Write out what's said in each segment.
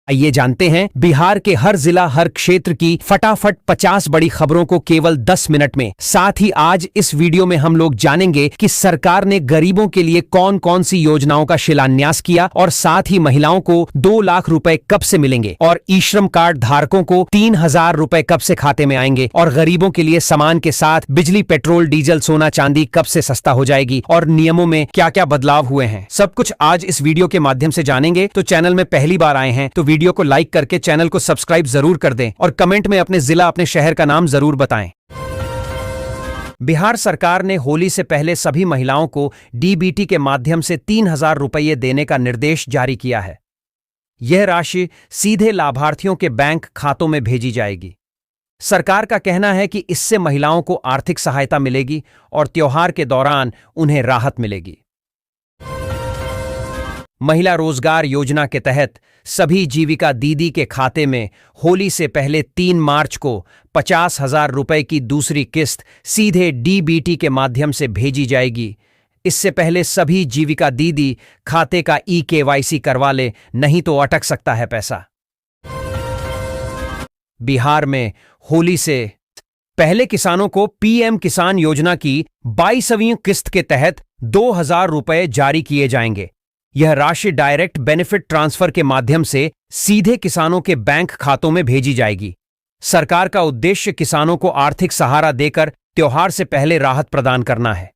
आइए जानते हैं बिहार के हर जिला हर क्षेत्र की फटाफट 50 बड़ी खबरों को केवल 10 मिनट में। साथ ही आज इस वीडियो में हम लोग जानेंगे कि सरकार ने गरीबों के लिए कौन कौन सी योजनाओं का शिलान्यास किया और साथ ही महिलाओं को 2 लाख रुपए कब से मिलेंगे और ई श्रम कार्ड धारकों को 3,000 रुपए कब से खाते में आएंगे और गरीबों के लिए सामान के साथ बिजली, पेट्रोल, डीजल, सोना, चांदी कब से सस्ता हो जाएगी और नियमों में क्या क्या बदलाव हुए हैं। सब कुछ आज इस वीडियो के माध्यम से जानेंगे। तो चैनल में पहली बार आए हैं तो वीडियो को लाइक करके चैनल को सब्सक्राइब जरूर कर दें और कमेंट में अपने जिला, अपने शहर का नाम जरूर बताएं। बिहार सरकार ने होली से पहले सभी महिलाओं को डीबीटी के माध्यम से 3,000 रुपये देने का निर्देश जारी किया है। यह राशि सीधे लाभार्थियों के बैंक खातों में भेजी जाएगी। सरकार का कहना है कि इससे महिलाओं को आर्थिक सहायता मिलेगी और त्योहार के दौरान उन्हें राहत मिलेगी। महिला रोजगार योजना के तहत सभी जीविका दीदी के खाते में होली से पहले 3 मार्च को 50,000 रुपए की दूसरी किस्त सीधे डीबीटी के माध्यम से भेजी जाएगी। इससे पहले सभी जीविका दीदी खाते का ई-केवाईसी करवा ले, नहीं तो अटक सकता है पैसा। बिहार में होली से पहले किसानों को पीएम किसान योजना की 22वीं किस्त के तहत 2,000 रुपए जारी किए जाएंगे। यह राशि डायरेक्ट बेनिफिट ट्रांसफर के माध्यम से सीधे किसानों के बैंक खातों में भेजी जाएगी। सरकार का उद्देश्य किसानों को आर्थिक सहारा देकर त्योहार से पहले राहत प्रदान करना है।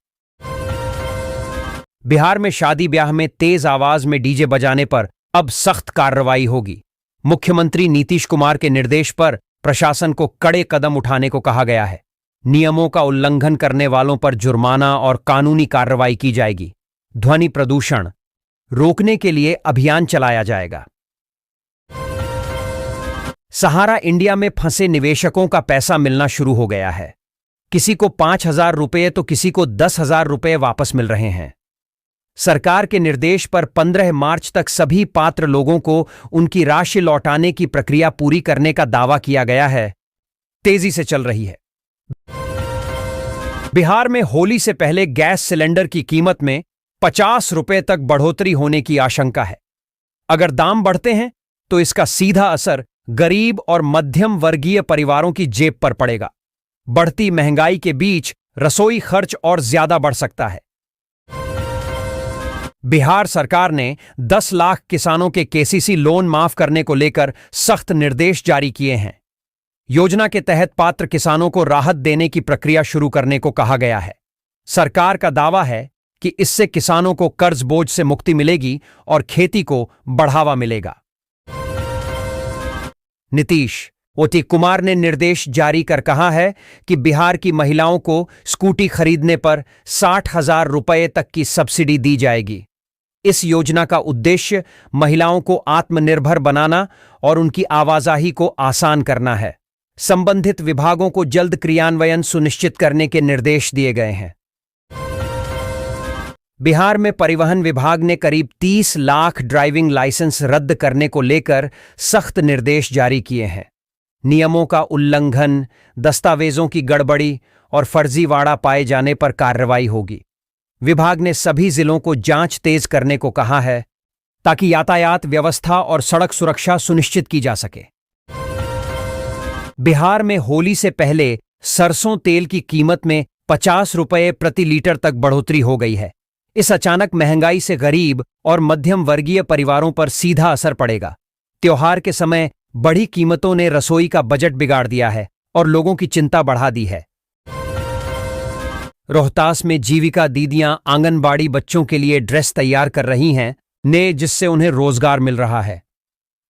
बिहार में शादी ब्याह में तेज आवाज में डीजे बजाने पर अब सख्त कार्रवाई होगी। मुख्यमंत्री नीतीश कुमार के निर्देश पर प्रशासन को कड़े कदम उठाने को कहा गया है। नियमों का उल्लंघन करने वालों पर जुर्माना और कानूनी कार्रवाई की जाएगी। ध्वनि प्रदूषण रोकने के लिए अभियान चलाया जाएगा। सहारा इंडिया में फंसे निवेशकों का पैसा मिलना शुरू हो गया है। किसी को 5,000 रुपये तो किसी को 10,000 रुपये वापस मिल रहे हैं। सरकार के निर्देश पर 15 मार्च तक सभी पात्र लोगों को उनकी राशि लौटाने की प्रक्रिया पूरी करने का दावा किया गया है। तेजी से चल रही है। बिहार में होली से पहले गैस सिलेंडर की कीमत में 50 रुपए तक बढ़ोतरी होने की आशंका है। अगर दाम बढ़ते हैं तो इसका सीधा असर गरीब और मध्यम वर्गीय परिवारों की जेब पर पड़ेगा। बढ़ती महंगाई के बीच रसोई खर्च और ज्यादा बढ़ सकता है। बिहार सरकार ने 10 लाख किसानों के केसीसी लोन माफ करने को लेकर सख्त निर्देश जारी किए हैं। योजना के तहत पात्र किसानों को राहत देने की प्रक्रिया शुरू करने को कहा गया है। सरकार का दावा है कि इससे किसानों को कर्ज बोझ से मुक्ति मिलेगी और खेती को बढ़ावा मिलेगा। नीतीश कुमार ने निर्देश जारी कर कहा है कि बिहार की महिलाओं को स्कूटी खरीदने पर 60,000 रुपये तक की सब्सिडी दी जाएगी। इस योजना का उद्देश्य महिलाओं को आत्मनिर्भर बनाना और उनकी आवाजाही को आसान करना है। संबंधित विभागों को जल्द क्रियान्वयन सुनिश्चित करने के निर्देश दिए गए हैं। बिहार में परिवहन विभाग ने करीब 30 लाख ड्राइविंग लाइसेंस रद्द करने को लेकर सख्त निर्देश जारी किए हैं। नियमों का उल्लंघन, दस्तावेजों की गड़बड़ी और फर्जीवाड़ा पाए जाने पर कार्रवाई होगी। विभाग ने सभी जिलों को जांच तेज करने को कहा है ताकि यातायात व्यवस्था और सड़क सुरक्षा सुनिश्चित की जा सके। बिहार में होली से पहले सरसों तेल की कीमत में 50 रुपये प्रति लीटर तक बढ़ोतरी हो गई है। इस अचानक महंगाई से गरीब और मध्यम वर्गीय परिवारों पर सीधा असर पड़ेगा। त्योहार के समय बढ़ी कीमतों ने रसोई का बजट बिगाड़ दिया है और लोगों की चिंता बढ़ा दी है। रोहतास में जीविका दीदियां आंगनबाड़ी बच्चों के लिए ड्रेस तैयार कर रही हैं, जिससे उन्हें रोजगार मिल रहा है।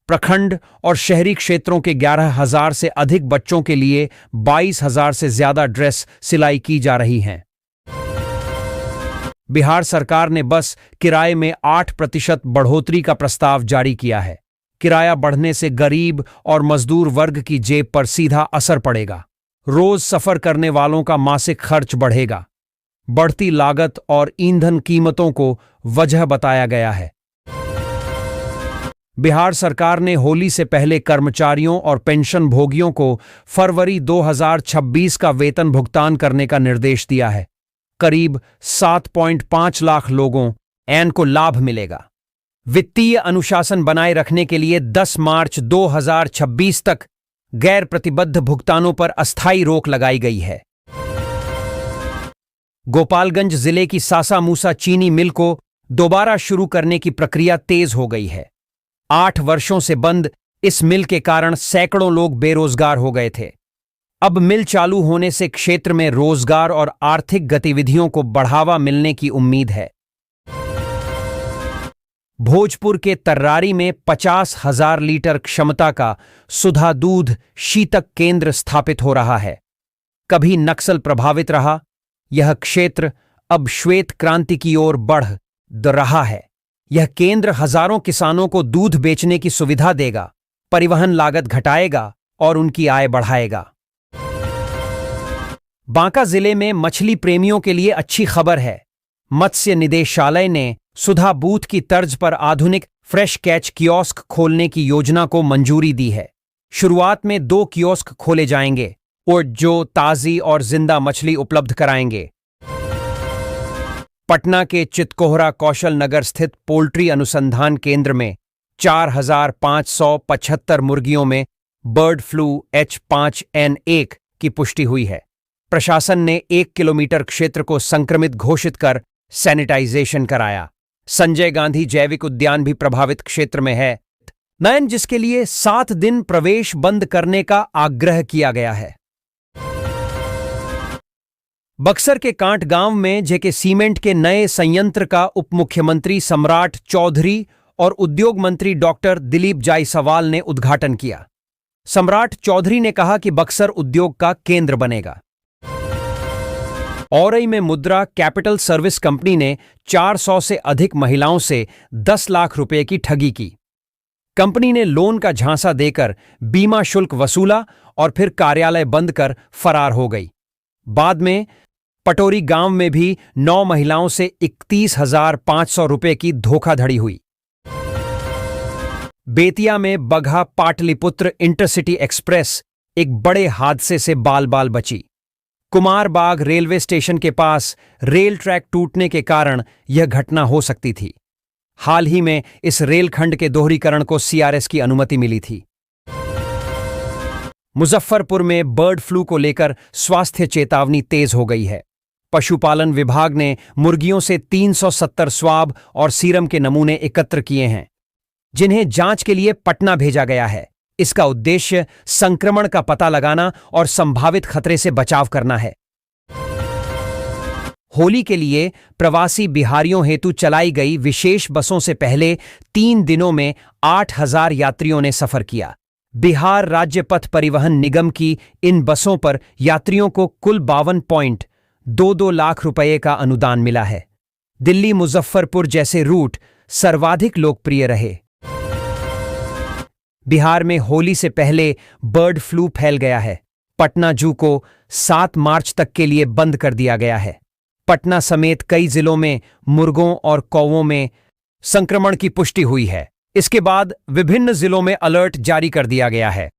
प्रखंड और शहरी क्षेत्रों के 11,000 से अधिक बच्चों के लिए 22,000 से ज्यादा ड्रेस सिलाई की जा रही हैं। बिहार सरकार ने बस किराए में 8% बढ़ोतरी का प्रस्ताव जारी किया है। किराया बढ़ने से गरीब और मजदूर वर्ग की जेब पर सीधा असर पड़ेगा। रोज सफर करने वालों का मासिक खर्च बढ़ेगा। बढ़ती लागत और ईंधन कीमतों को वजह बताया गया है। बिहार सरकार ने होली से पहले कर्मचारियों और पेंशन भोगियों को फरवरी 2026 का वेतन भुगतान करने का निर्देश दिया है। करीब 7.5 लाख लोगों को लाभ मिलेगा। वित्तीय अनुशासन बनाए रखने के लिए 10 मार्च 2026 तक गैर प्रतिबद्ध भुगतानों पर अस्थायी रोक लगाई गई है। गोपालगंज जिले की सासा मूसा चीनी मिल को दोबारा शुरू करने की प्रक्रिया तेज हो गई है। 8 वर्षों से बंद इस मिल के कारण सैकड़ों लोग बेरोजगार हो गए थे। अब मिल चालू होने से क्षेत्र में रोजगार और आर्थिक गतिविधियों को बढ़ावा मिलने की उम्मीद है। भोजपुर के तर्रारी में 50,000 लीटर क्षमता का सुधा दूध शीतक केंद्र स्थापित हो रहा है। कभी नक्सल प्रभावित रहा यह क्षेत्र अब श्वेत क्रांति की ओर बढ़ रहा है। यह केंद्र हजारों किसानों को दूध बेचने की सुविधा देगा, परिवहन लागत घटाएगा और उनकी आय बढ़ाएगा। बांका जिले में मछली प्रेमियों के लिए अच्छी खबर है। मत्स्य निदेशालय ने सुधा बूथ की तर्ज पर आधुनिक फ्रेश कैच कियोस्क खोलने की योजना को मंजूरी दी है। शुरुआत में 2 कियोस्क खोले जाएंगे और जो ताजी और जिंदा मछली उपलब्ध कराएंगे। पटना के चितकोहरा कौशल नगर स्थित पोल्ट्री अनुसंधान केंद्र में 4,575 मुर्गियों में बर्ड फ्लू H5N1 की पुष्टि हुई है। प्रशासन ने 1 किलोमीटर क्षेत्र को संक्रमित घोषित कर सैनिटाइजेशन कराया। संजय गांधी जैविक उद्यान भी प्रभावित क्षेत्र में है, जिसके लिए 7 दिन प्रवेश बंद करने का आग्रह किया गया है। बक्सर के कांट गांव में जेके सीमेंट के नए संयंत्र का उप मुख्यमंत्री सम्राट चौधरी और उद्योग मंत्री डॉक्टर दिलीप जायसवाल ने उद्घाटन किया। सम्राट चौधरी ने कहा कि बक्सर उद्योग का केंद्र बनेगा। औरई में मुद्रा कैपिटल सर्विस कंपनी ने 400 से अधिक महिलाओं से 10 लाख रुपए की ठगी की। कंपनी ने लोन का झांसा देकर बीमा शुल्क वसूला और फिर कार्यालय बंद कर फरार हो गई। बाद में पटोरी गांव में भी 9 महिलाओं से 31,500 रुपए की धोखाधड़ी हुई। बेतिया में बगहा पाटलिपुत्र इंटरसिटी एक्सप्रेस एक बड़े हादसे से बाल बाल बची। कुमारबाग रेलवे स्टेशन के पास रेल ट्रैक टूटने के कारण यह घटना हो सकती थी। हाल ही में इस रेलखंड के दोहरीकरण को सीआरएस की अनुमति मिली थी। मुजफ्फरपुर में बर्ड फ्लू को लेकर स्वास्थ्य चेतावनी तेज हो गई है। पशुपालन विभाग ने मुर्गियों से 370 स्वाब और सीरम के नमूने एकत्र किए हैं, जिन्हें जांच के लिए पटना भेजा गया है। इसका उद्देश्य संक्रमण का पता लगाना और संभावित खतरे से बचाव करना है। होली के लिए प्रवासी बिहारियों हेतु चलाई गई विशेष बसों से पहले 3 दिनों में 8,000 यात्रियों ने सफर किया। बिहार राज्य पथ परिवहन निगम की इन बसों पर यात्रियों को कुल 52.22 लाख रुपए का अनुदान मिला है। दिल्ली मुजफ्फरपुर जैसे रूट सर्वाधिक लोकप्रिय रहे। बिहार में होली से पहले बर्ड फ्लू फैल गया है। पटना जू को 7 मार्च तक के लिए बंद कर दिया गया है। पटना समेत कई जिलों में मुर्गों और कौवों में संक्रमण की पुष्टि हुई है। इसके बाद विभिन्न जिलों में अलर्ट जारी कर दिया गया है।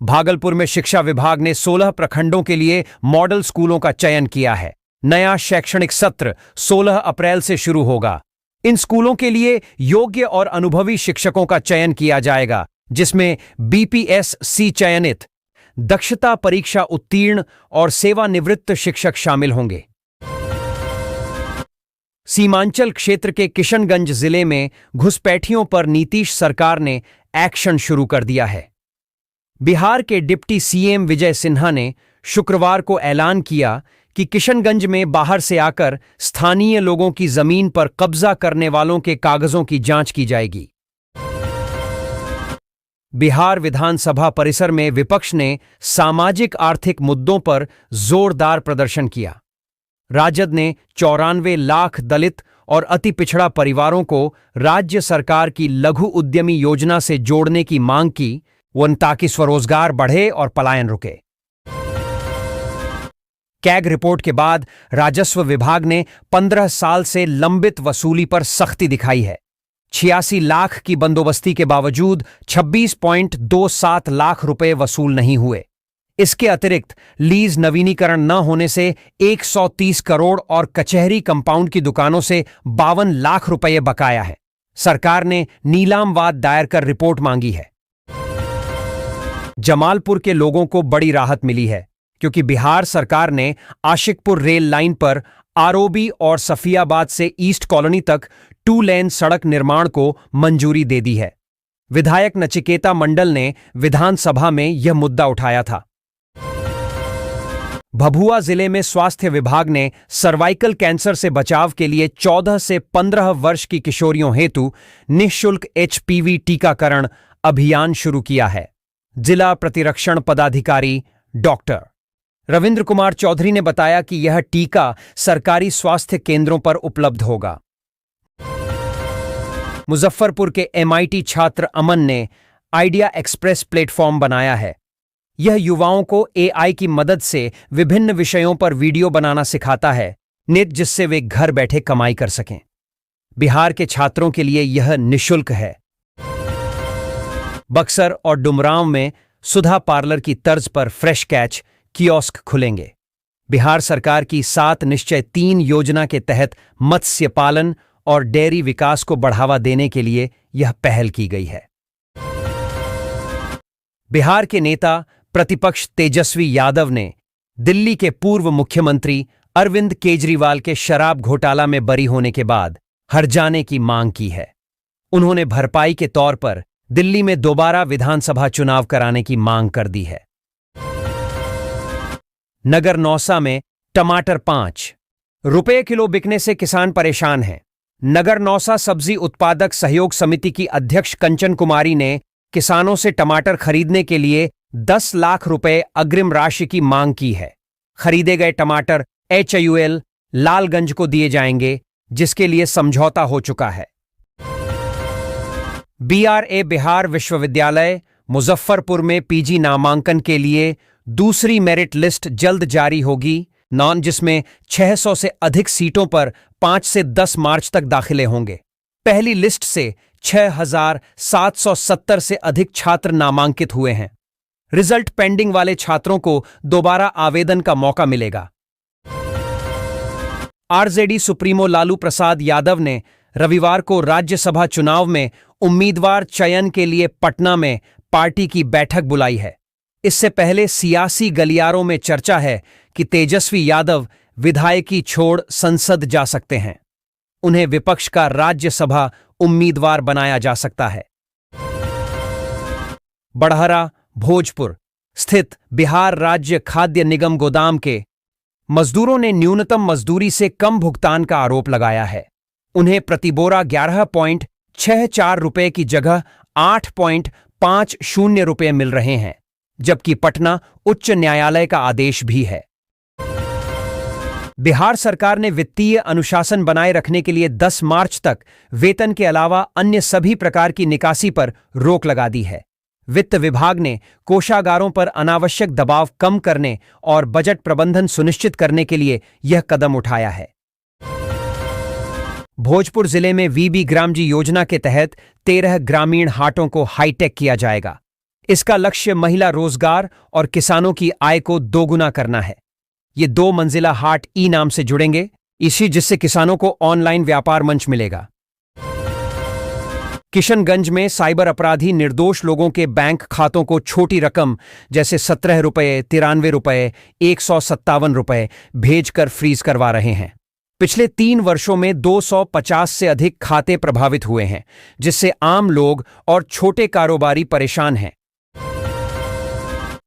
भागलपुर में शिक्षा विभाग ने 16 प्रखंडों के लिए मॉडल स्कूलों का चयन किया है। नया शैक्षणिक सत्र 16 अप्रैल से शुरू होगा। इन स्कूलों के लिए योग्य और अनुभवी शिक्षकों का चयन किया जाएगा, जिसमें BPSC चयनित, दक्षता परीक्षा उत्तीर्ण और सेवानिवृत्त शिक्षक शामिल होंगे। सीमांचल क्षेत्र के किशनगंज जिले में घुसपैठियों पर नीतीश सरकार ने एक्शन शुरू कर दिया है। बिहार के डिप्टी सीएम विजय सिन्हा ने शुक्रवार को ऐलान किया कि किशनगंज में बाहर से आकर स्थानीय लोगों की जमीन पर कब्जा करने वालों के कागजों की जांच की जाएगी। बिहार विधानसभा परिसर में विपक्ष ने सामाजिक आर्थिक मुद्दों पर जोरदार प्रदर्शन किया। राजद ने 94 लाख दलित और अति पिछड़ा परिवारों को राज्य सरकार की लघु उद्यमी योजना से जोड़ने की मांग की, ताकि स्वरोजगार बढ़े और पलायन रुके। कैग रिपोर्ट के बाद राजस्व विभाग ने 15 साल से लंबित वसूली पर सख्ती दिखाई है। 86 लाख की बंदोबस्ती के बावजूद 26.27 लाख रुपए वसूल नहीं हुए। इसके अतिरिक्त लीज नवीनीकरण न होने से 130 करोड़ और कचहरी कंपाउंड की दुकानों से 52 लाख रुपए बकाया है। सरकार ने नीलाम वाद दायर कर रिपोर्ट मांगी है। जमालपुर के लोगों को बड़ी राहत मिली है क्योंकि बिहार सरकार ने आशिकपुर रेल लाइन पर आरओबी और सफियाबाद से ईस्ट कॉलोनी तक 2 लेन सड़क निर्माण को मंजूरी दे दी है। विधायक नचिकेता मंडल ने विधानसभा में यह मुद्दा उठाया था। भभुआ जिले में स्वास्थ्य विभाग ने सर्वाइकल कैंसर से बचाव के लिए 14 से 15 वर्ष की किशोरियों हेतु निःशुल्क एचपीवी टीकाकरण अभियान शुरू किया है। जिला प्रतिरक्षण पदाधिकारी डॉक्टर रविंद्र कुमार चौधरी ने बताया कि यह टीका सरकारी स्वास्थ्य केंद्रों पर उपलब्ध होगा। मुजफ्फरपुर के एमआईटी छात्र अमन ने आइडिया एक्सप्रेस प्लेटफॉर्म बनाया है। यह युवाओं को एआई की मदद से विभिन्न विषयों पर वीडियो बनाना सिखाता है, जिससे वे घर बैठे कमाई कर सकें। बिहार के छात्रों के लिए यह निःशुल्क है। बक्सर और डुमरांव में सुधा पार्लर की तर्ज पर फ्रेश कैच कियोस्क खुलेंगे। बिहार सरकार की 7 निश्चय 3 योजना के तहत मत्स्य पालन और डेयरी विकास को बढ़ावा देने के लिए यह पहल की गई है। बिहार के नेता प्रतिपक्ष तेजस्वी यादव ने दिल्ली के पूर्व मुख्यमंत्री अरविंद केजरीवाल के शराब घोटाला में बरी होने के बाद हर्जाने की मांग की है। उन्होंने भरपाई के तौर पर दिल्ली में दोबारा विधानसभा चुनाव कराने की मांग कर दी है। नगर नौसा में टमाटर 5 रुपये किलो बिकने से किसान परेशान हैं। नगर नौसा सब्जी उत्पादक सहयोग समिति की अध्यक्ष कंचन कुमारी ने किसानों से टमाटर खरीदने के लिए 10 लाख रुपए अग्रिम राशि की मांग की है। खरीदे गए टमाटर HUL लालगंज को दिए जाएंगे, जिसके लिए समझौता हो चुका है। BRA बिहार विश्वविद्यालय मुजफ्फरपुर में पीजी नामांकन के लिए दूसरी मेरिट लिस्ट जल्द जारी होगी, जिसमें 600 से अधिक सीटों पर 5 से 10 मार्च तक दाखिले होंगे। पहली लिस्ट से 6,770 से अधिक छात्र नामांकित हुए हैं। रिजल्ट पेंडिंग वाले छात्रों को दोबारा आवेदन का मौका मिलेगा। आरजेडी सुप्रीमो लालू प्रसाद यादव ने रविवार को राज्यसभा चुनाव में उम्मीदवार चयन के लिए पटना में पार्टी की बैठक बुलाई है। इससे पहले सियासी गलियारों में चर्चा है कि तेजस्वी यादव विधायकी छोड़ संसद जा सकते हैं। उन्हें विपक्ष का राज्यसभा उम्मीदवार बनाया जा सकता है। बड़हरा भोजपुर स्थित बिहार राज्य खाद्य निगम गोदाम के मजदूरों ने न्यूनतम मजदूरी से कम भुगतान का आरोप लगाया है। उन्हें प्रति बोरा 11.64 रुपए की जगह 8.50 रुपए मिल रहे हैं, जबकि पटना उच्च न्यायालय का आदेश भी है। बिहार सरकार ने वित्तीय अनुशासन बनाए रखने के लिए 10 मार्च तक वेतन के अलावा अन्य सभी प्रकार की निकासी पर रोक लगा दी है। वित्त विभाग ने कोषागारों पर अनावश्यक दबाव कम करने और बजट प्रबंधन सुनिश्चित करने के लिए यह कदम उठाया है। भोजपुर जिले में वीबी ग्रामजी योजना के तहत 13 ग्रामीण हाटों को हाईटेक किया जाएगा। इसका लक्ष्य महिला रोजगार और किसानों की आय को दोगुना करना है। ये 2 मंजिला हाट ई नाम से जुड़ेंगे, जिससे किसानों को ऑनलाइन व्यापार मंच मिलेगा। किशनगंज में साइबर अपराधी निर्दोष लोगों के बैंक खातों को छोटी रकम जैसे 17 रुपये, 93 रुपये, 157 रुपये भेजकर फ्रीज करवा रहे हैं। पिछले 3 वर्षों में 250 से अधिक खाते प्रभावित हुए हैं, जिससे आम लोग और छोटे कारोबारी परेशान हैं।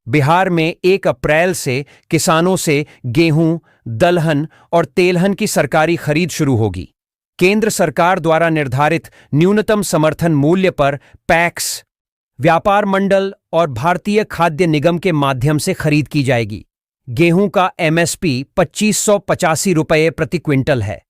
बिहार में 1 अप्रैल से किसानों से गेहूं, दलहन और तेलहन की सरकारी खरीद शुरू होगी। केंद्र सरकार द्वारा निर्धारित न्यूनतम समर्थन मूल्य पर पैक्स, व्यापार मंडल और भारतीय खाद्य निगम के माध्यम से खरीद की जाएगी। गेहूं का MSP 2585 रुपये प्रति क्विंटल है।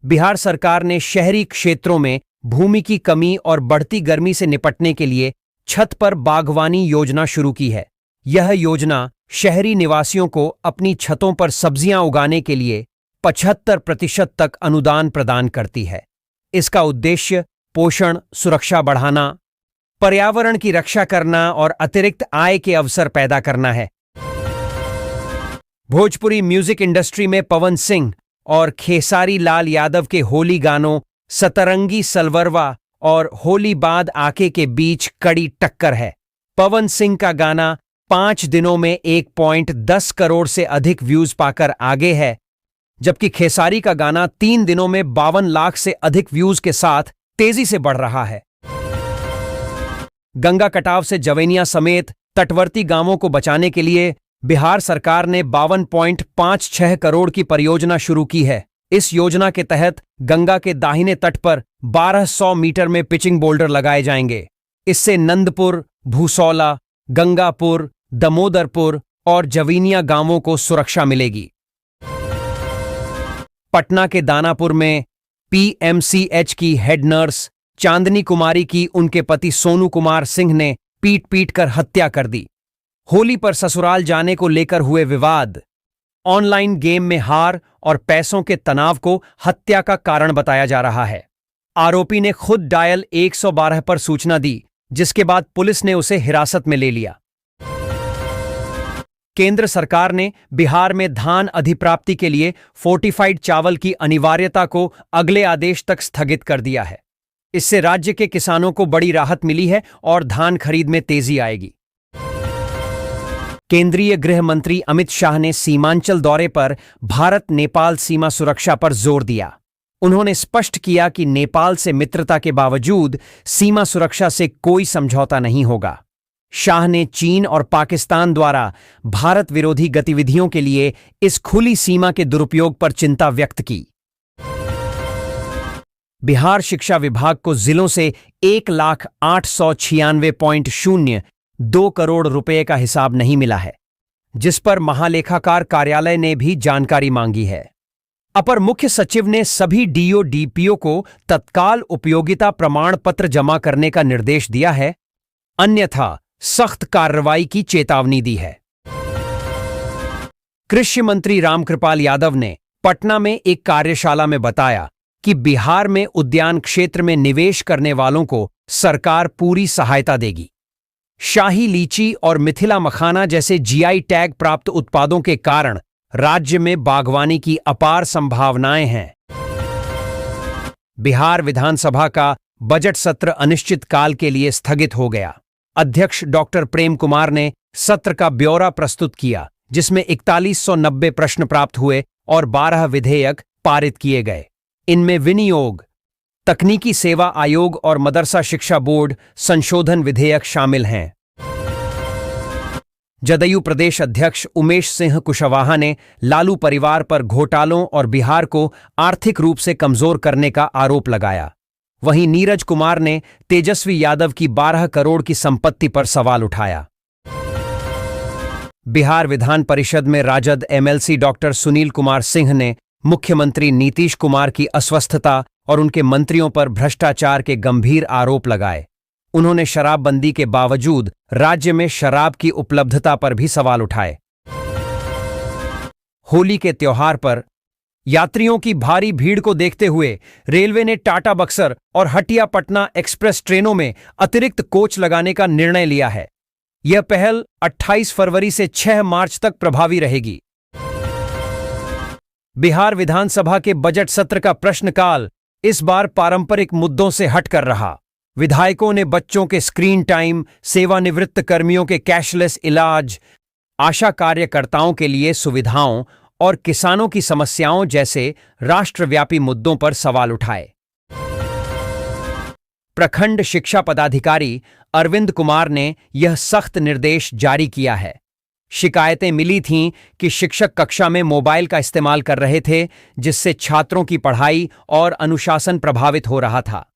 बिहार सरकार ने शहरी क्षेत्रों में भूमि की कमी और बढ़ती गर्मी से निपटने के लिए छत पर बागवानी योजना शुरू की है। यह योजना शहरी निवासियों को अपनी छतों पर सब्जियां उगाने के लिए 75% तक अनुदान प्रदान करती है। इसका उद्देश्य पोषण सुरक्षा बढ़ाना, पर्यावरण की रक्षा करना और अतिरिक्त आय के अवसर पैदा करना है। भोजपुरी म्यूजिक इंडस्ट्री में पवन सिंह और खेसारी लाल यादव के होली गानों सतरंगी सलवरवा और होली बाद आके के बीच कड़ी टक्कर है। पवन सिंह का गाना 5 दिनों में 1.10 करोड़ से अधिक व्यूज पाकर आगे है, जबकि खेसारी का गाना 3 दिनों में 52 लाख से अधिक व्यूज के साथ तेजी से बढ़ रहा है। गंगा कटाव से जवेनिया समेत तटवर्ती गांवों को बचाने के लिए बिहार सरकार ने 52.56 करोड़ की परियोजना शुरू की है। इस योजना के तहत गंगा के दाहिने तट पर 1200 मीटर में पिचिंग बोल्डर लगाए जाएंगे। इससे नंदपुर, भूसौला, गंगापुर, दमोदरपुर और जवीनिया गांवों को सुरक्षा मिलेगी। पटना के दानापुर में पीएमसीएच की हेड नर्स चांदनी कुमारी की उनके पति सोनू कुमार सिंह ने पीट पीट कर हत्या कर दी। होली पर ससुराल जाने को लेकर हुए विवाद। ऑनलाइन गेम में हार और पैसों के तनाव को हत्या का कारण बताया जा रहा है। आरोपी ने खुद डायल 112 पर सूचना दी, जिसके बाद पुलिस ने उसे हिरासत में ले लिया। केंद्र सरकार ने बिहार में धान अधिप्राप्ति के लिए फोर्टिफाइड चावल की अनिवार्यता को अगले आदेश तक स्थगित कर दिया है। इससे राज्य के किसानों को बड़ी राहत मिली है और धान खरीद में तेजी आएगी। केंद्रीय गृह मंत्री अमित शाह ने सीमांचल दौरे पर भारत नेपाल सीमा सुरक्षा पर जोर दिया। उन्होंने स्पष्ट किया कि नेपाल से मित्रता के बावजूद सीमा सुरक्षा से कोई समझौता नहीं होगा। शाह ने चीन और पाकिस्तान द्वारा भारत विरोधी गतिविधियों के लिए इस खुली सीमा के दुरुपयोग पर चिंता व्यक्त की। बिहार शिक्षा विभाग को जिलों से 1,896.02 करोड़ रुपए का हिसाब नहीं मिला है, जिस पर महालेखाकार कार्यालय ने भी जानकारी मांगी है। अपर मुख्य सचिव ने सभी डीओ डीपीओ को तत्काल उपयोगिता प्रमाण पत्र जमा करने का निर्देश दिया है, अन्यथा सख्त कार्रवाई की चेतावनी दी है। कृषि मंत्री रामकृपाल यादव ने पटना में एक कार्यशाला में बताया कि बिहार में उद्यान क्षेत्र में निवेश करने वालों को सरकार पूरी सहायता देगी। शाही लीची और मिथिला मखाना जैसे जीआई टैग प्राप्त उत्पादों के कारण राज्य में बागवानी की अपार संभावनाएं हैं। बिहार विधानसभा का बजट सत्र अनिश्चित काल के लिए स्थगित हो गया। अध्यक्ष डॉक्टर प्रेम कुमार ने सत्र का ब्यौरा प्रस्तुत किया, जिसमें 4190 प्रश्न प्राप्त हुए और 12 विधेयक पारित किए गए। इनमें विनियोग, तकनीकी सेवा आयोग और मदरसा शिक्षा बोर्ड संशोधन विधेयक शामिल हैं। जदयू प्रदेश अध्यक्ष उमेश सिंह कुशवाहा ने लालू परिवार पर घोटालों और बिहार को आर्थिक रूप से कमजोर करने का आरोप लगाया। वहीं नीरज कुमार ने तेजस्वी यादव की 12 करोड़ की संपत्ति पर सवाल उठाया। बिहार विधान परिषद में राजद एमएलसी डॉक्टर सुनील कुमार सिंह ने मुख्यमंत्री नीतीश कुमार की अस्वस्थता और उनके मंत्रियों पर भ्रष्टाचार के गंभीर आरोप लगाए। उन्होंने शराबबंदी के बावजूद राज्य में शराब की उपलब्धता पर भी सवाल उठाए। होली के त्योहार पर यात्रियों की भारी भीड़ को देखते हुए रेलवे ने टाटा बक्सर और हटिया पटना एक्सप्रेस ट्रेनों में अतिरिक्त कोच लगाने का निर्णय लिया है। यह पहल 28 फरवरी से 6 मार्च तक प्रभावी रहेगी। बिहार विधानसभा के बजट सत्र का प्रश्नकाल इस बार पारंपरिक मुद्दों से हटकर रहा। विधायकों ने बच्चों के स्क्रीन टाइम, सेवानिवृत्त कर्मियों के कैशलेस इलाज, आशा कार्यकर्ताओं के लिए सुविधाओं और किसानों की समस्याओं जैसे राष्ट्रव्यापी मुद्दों पर सवाल उठाए। प्रखंड शिक्षा पदाधिकारी अरविंद कुमार ने यह सख्त निर्देश जारी किया है। शिकायतें मिली थीं कि शिक्षक कक्षा में मोबाइल का इस्तेमाल कर रहे थे, जिससे छात्रों की पढ़ाई और अनुशासन प्रभावित हो रहा था।